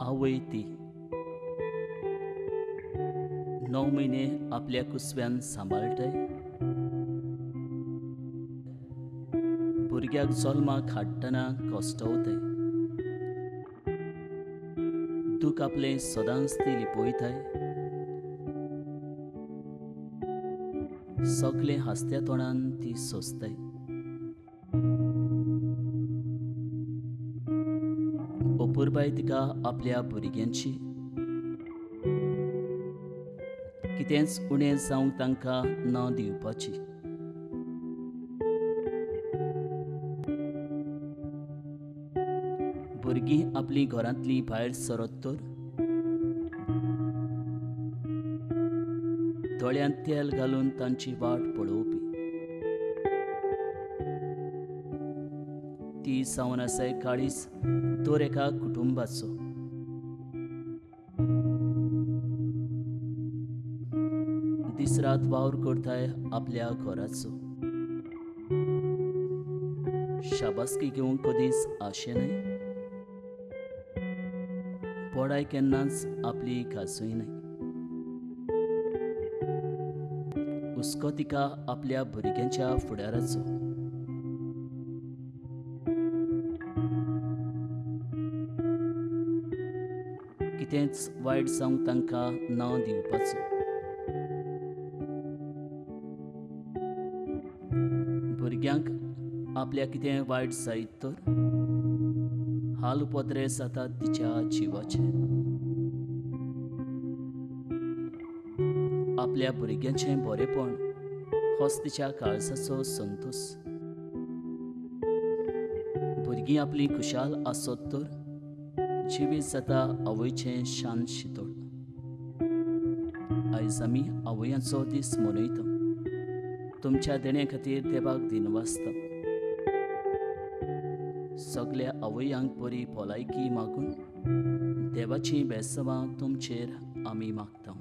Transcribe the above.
आवय ती 9 महिने आपल्या कुसव्यान सांबाळटय. भुरग्याक जल्माक हाडटना कश्टवतय. दूख आपलें सदांच ती लिपोयताय. सगलें हासत्या तोंडान ती सोंसताय. अपुरबाय तिका आपल्या भुरग्यांची कितेंच उणें जावंक तांकां न दिवपाची. भुरगीं आपलीं घरांतलीं भायर सरत तर दोळ्यांत तेल घालून तांची वाट पळोवपी. ती जावन आसाय काळीज दर एका कुटुंबाचो. दीस रात वावर करताय आपल्या घराचो. शाबासकी घेवंक कदीच आशेनाय. पोडाय केन्नाच आपली खासूय न्हय. हुस्को तिका आपल्या भुरग्यांच्या फुडाराचो. कितेंच वायट जावंक तांकां न दिवपाचो. भुरग्यांक आपल्या कितें वायट जायत तर हाल उपद्रे जातात तिच्या जिवाचे. आपल्या भुरग्यांचें बरेपण होच तिच्या काळजाचो संतोस. भुरगीं आपली खुशाल आसत तर जिवीत जाता आवयचें शान शितळ. आयज आमी आवयांचो दीस मनयता. तुमच्या देणे खातीर देवाक दिनवासता. सगल्या आवयांक बरी भलायकी मागून देवाची बेसवां तुमचेर आमी मागता.